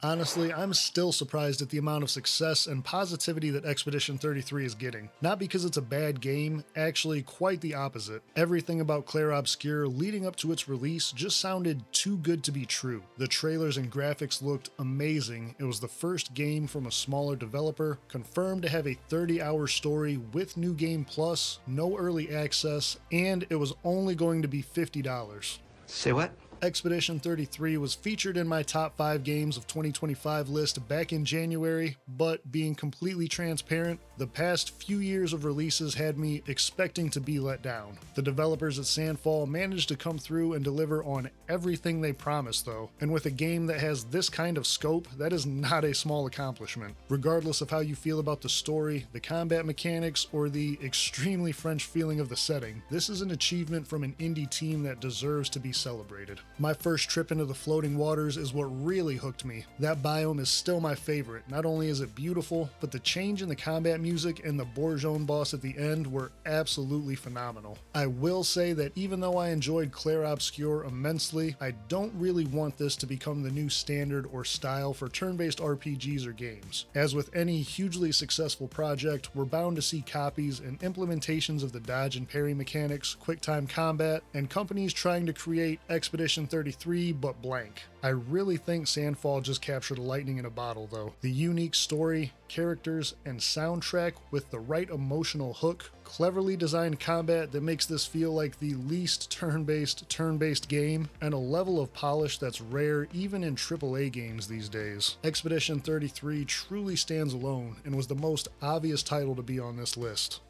Honestly, I'm still surprised at the amount of success and positivity that Expedition 33 is getting. Not because it's a bad game, actually quite the opposite. Everything about Clair Obscur leading up to its release just sounded too good to be true. The trailers and graphics looked amazing. It was the first game from a smaller developer, confirmed to have a 30-hour story with New Game Plus, no early access, and it was only going to be $50. Say what? Expedition 33 was featured in my top 5 games of 2025 list back in January, but being completely transparent, the past few years of releases had me expecting to be let down. The developers at Sandfall managed to come through and deliver on everything they promised though, and with a game that has this kind of scope, that is not a small accomplishment. Regardless of how you feel about the story, the combat mechanics, or the extremely French feeling of the setting, this is an achievement from an indie team that deserves to be celebrated. My first trip into the floating waters is what really hooked me. That biome is still my favorite. Not only is it beautiful, but the change in the combat music and the Bourgeon boss at the end were absolutely phenomenal. I will say that even though I enjoyed Clair Obscur immensely, I don't really want this to become the new standard or style for turn-based RPGs or games. As with any hugely successful project, we're bound to see copies and implementations of the dodge and parry mechanics, quick-time combat, and companies trying to create Expedition 33 but blank. I really think Sandfall just captured lightning in a bottle though. The unique story, characters, and soundtrack with the right emotional hook, cleverly designed combat that makes this feel like the least turn-based game, and a level of polish that's rare even in AAA games these days. Expedition 33 truly stands alone and was the most obvious title to be on this list.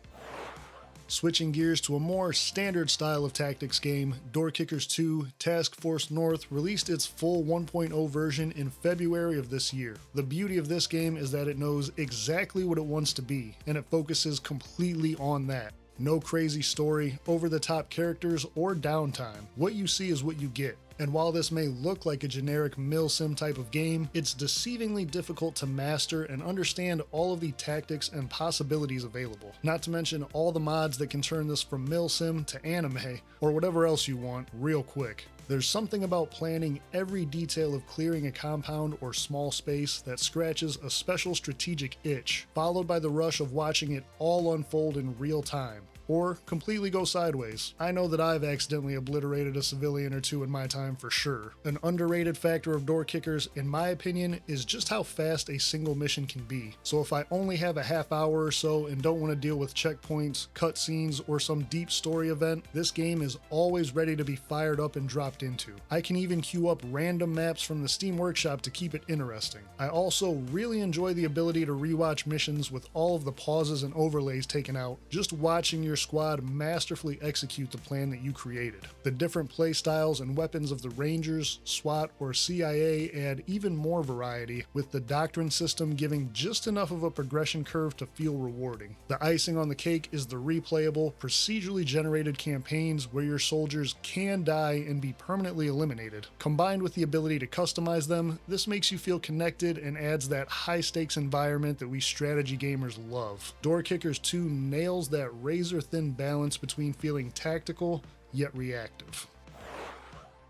Switching gears to a more standard style of tactics game, Doorkickers 2 Task Force North released its full 1.0 version in February of this year. The beauty of this game is that it knows exactly what it wants to be, and it focuses completely on that. No crazy story, over-the-top characters, or downtime. What you see is what you get. And while this may look like a generic milsim type of game, it's deceivingly difficult to master and understand all of the tactics and possibilities available. Not to mention all the mods that can turn this from milsim to anime, or whatever else you want, real quick. There's something about planning every detail of clearing a compound or small space that scratches a special strategic itch, followed by the rush of watching it all unfold in real time. Or completely go sideways. I know that I've accidentally obliterated a civilian or two in my time for sure. An underrated factor of Doorkickers, in my opinion, is just how fast a single mission can be. So if I only have a half hour or so and don't want to deal with checkpoints, cutscenes, or some deep story event, this game is always ready to be fired up and dropped into. I can even queue up random maps from the Steam Workshop to keep it interesting. I also really enjoy the ability to rewatch missions with all of the pauses and overlays taken out, just watching your squad masterfully execute the plan that you created. The different playstyles and weapons of the Rangers, SWAT, or CIA add even more variety, with the doctrine system giving just enough of a progression curve to feel rewarding. The icing on the cake is the replayable, procedurally generated campaigns where your soldiers can die and be permanently eliminated. Combined with the ability to customize them, this makes you feel connected and adds that high-stakes environment that we strategy gamers love. Doorkickers 2 nails that razor-thin balance between feeling tactical yet reactive.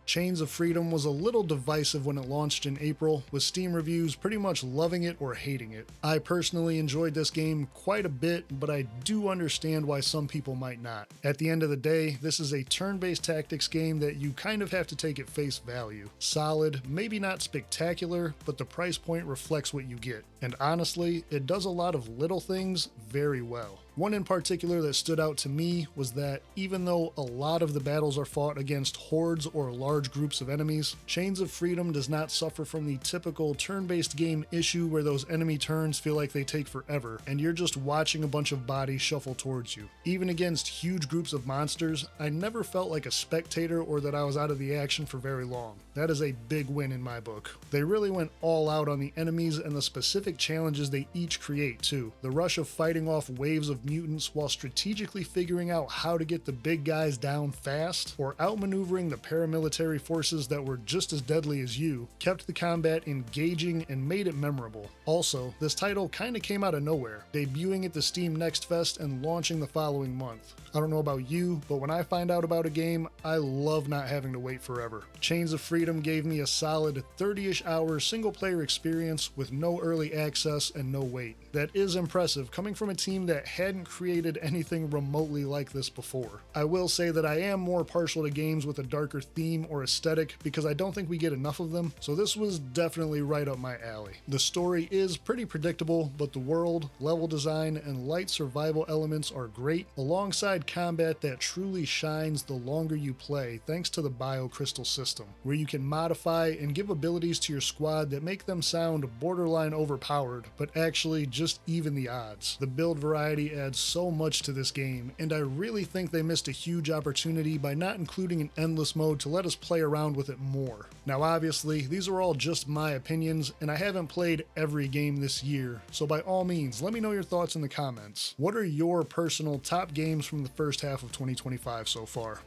Chains of Freedom was a little divisive when it launched in April, with Steam reviews pretty much loving it or hating it. I personally enjoyed this game quite a bit, but I do understand why some people might not. At the end of the day, this is a turn-based tactics game that you kind of have to take at face value. Solid, maybe not spectacular, but the price point reflects what you get. And honestly, it does a lot of little things very well. One in particular that stood out to me was that even though a lot of the battles are fought against hordes or large groups of enemies, Chains of Freedom does not suffer from the typical turn-based game issue where those enemy turns feel like they take forever, and you're just watching a bunch of bodies shuffle towards you. Even against huge groups of monsters, I never felt like a spectator or that I was out of the action for very long. That is a big win in my book. They really went all out on the enemies and the specific challenges they each create too. The rush of fighting off waves of with mutants while strategically figuring out how to get the big guys down fast, or outmaneuvering the paramilitary forces that were just as deadly as you, kept the combat engaging and made it memorable. Also, this title kinda came out of nowhere, debuting at the Steam Next Fest and launching the following month. I don't know about you, but when I find out about a game, I love not having to wait forever. Chains of Freedom gave me a solid 30-ish hour single-player experience with no early access and no wait. That is impressive, coming from a team that hadn't created anything remotely like this before. I will say that I am more partial to games with a darker theme or aesthetic because I don't think we get enough of them, so this was definitely right up my alley. The story is pretty predictable, but the world, level design, and light survival elements are great, alongside combat that truly shines the longer you play thanks to the BioCrystal system, where you can modify and give abilities to your squad that make them sound borderline overpowered, but actually just even the odds. The build variety adds so much to this game, and I really think they missed a huge opportunity by not including an endless mode to let us play around with it more. Now obviously, these are all just my opinions, and I haven't played every game this year, so by all means, let me know your thoughts in the comments. What are your personal top games from the first half of 2025 so far?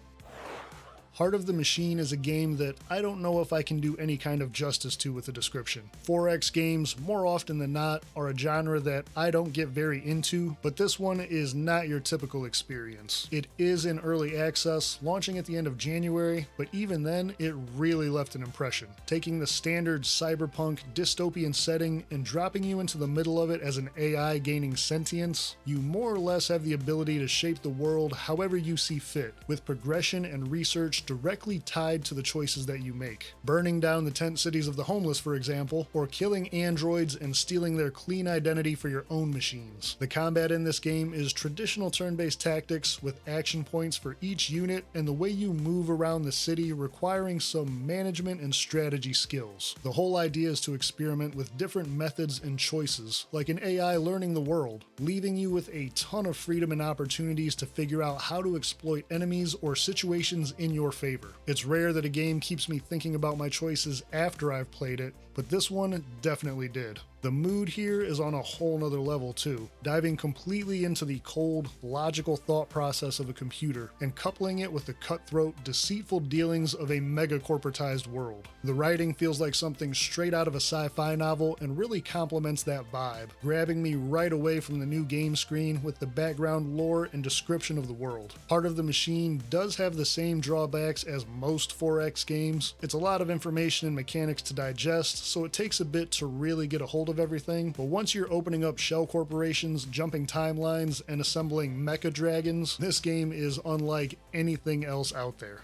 Heart of the Machine is a game that I don't know if I can do any kind of justice to with a description. 4X games, more often than not, are a genre that I don't get very into, but this one is not your typical experience. It is in early access, launching at the end of January, but even then, it really left an impression, taking the standard cyberpunk dystopian setting and dropping you into the middle of it as an AI gaining sentience. You more or less have the ability to shape the world however you see fit, with progression and research directly tied to the choices that you make. Burning down the tent cities of the homeless, for example, or killing androids and stealing their clean identity for your own machines. The combat in this game is traditional turn-based tactics with action points for each unit and the way you move around the city requiring some management and strategy skills. The whole idea is to experiment with different methods and choices, like an AI learning the world, leaving you with a ton of freedom and opportunities to figure out how to exploit enemies or situations in your favor. It's rare that a game keeps me thinking about my choices after I've played it, but this one definitely did. The mood here is on a whole nother level too, diving completely into the cold, logical thought process of a computer and coupling it with the cutthroat, deceitful dealings of a mega-corporatized world. The writing feels like something straight out of a sci-fi novel and really complements that vibe, grabbing me right away from the new game screen with the background lore and description of the world. Heart of the Machine does have the same drawbacks as most 4X games. It's a lot of information and mechanics to digest, so it takes a bit to really get a hold of everything, but once you're opening up shell corporations, jumping timelines, and assembling mecha dragons, this game is unlike anything else out there.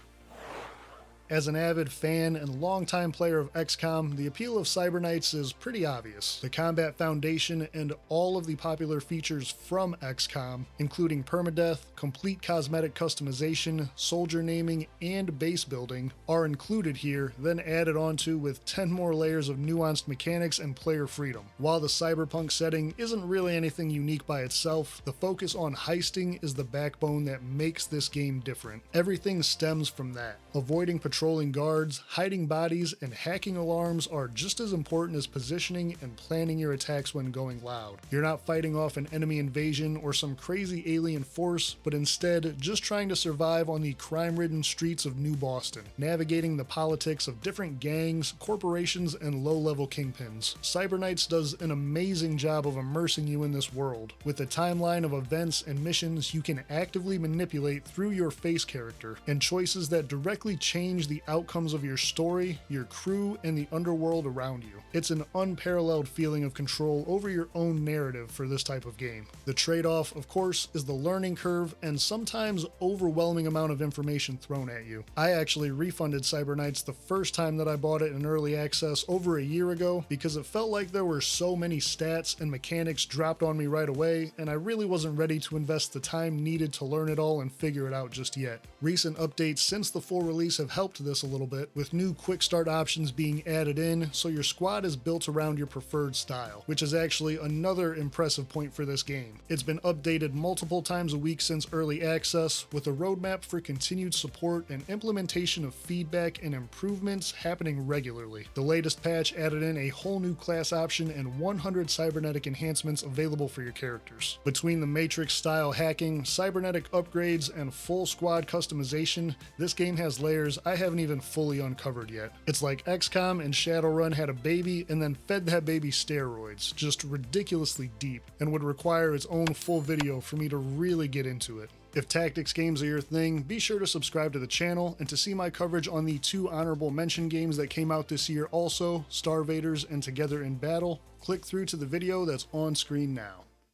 As an avid fan and longtime player of XCOM, the appeal of Cyberknights is pretty obvious. The combat foundation and all of the popular features from XCOM, including permadeath, complete cosmetic customization, soldier naming, and base building, are included here, then added onto with 10 more layers of nuanced mechanics and player freedom. While the cyberpunk setting isn't really anything unique by itself, the focus on heisting is the backbone that makes this game different. Everything stems from that. Avoiding patrolling guards, hiding bodies, and hacking alarms are just as important as positioning and planning your attacks when going loud. You're not fighting off an enemy invasion or some crazy alien force, but instead just trying to survive on the crime-ridden streets of New Boston, navigating the politics of different gangs, corporations, and low-level kingpins. Cyberknights does an amazing job of immersing you in this world. With a timeline of events and missions you can actively manipulate through your face character, and choices that directly change the outcomes of your story, your crew, and the underworld around you. It's an unparalleled feeling of control over your own narrative for this type of game. The trade-off, of course, is the learning curve and sometimes overwhelming amount of information thrown at you. I actually refunded Cyberknights the first time that I bought it in early access over a year ago because it felt like there were so many stats and mechanics dropped on me right away, and I really wasn't ready to invest the time needed to learn it all and figure it out just yet. Recent updates since the full release have helped upped this a little bit, with new quick start options being added in, so your squad is built around your preferred style, which is actually another impressive point for this game. It's been updated multiple times a week since early access, with a roadmap for continued support and implementation of feedback and improvements happening regularly. The latest patch added in a whole new class option and 100 cybernetic enhancements available for your characters. Between the Matrix style hacking, cybernetic upgrades, and full squad customization, this game has layers I haven't even fully uncovered yet. It's like XCOM and Shadowrun had a baby and then fed that baby steroids, just ridiculously deep, and would require its own full video for me to really get into it. If tactics games are your thing, be sure to subscribe to the channel, and to see my coverage on the 2 honorable mention games that came out this year also, Starvaders and Together in Battle, click through to the video that's on screen now.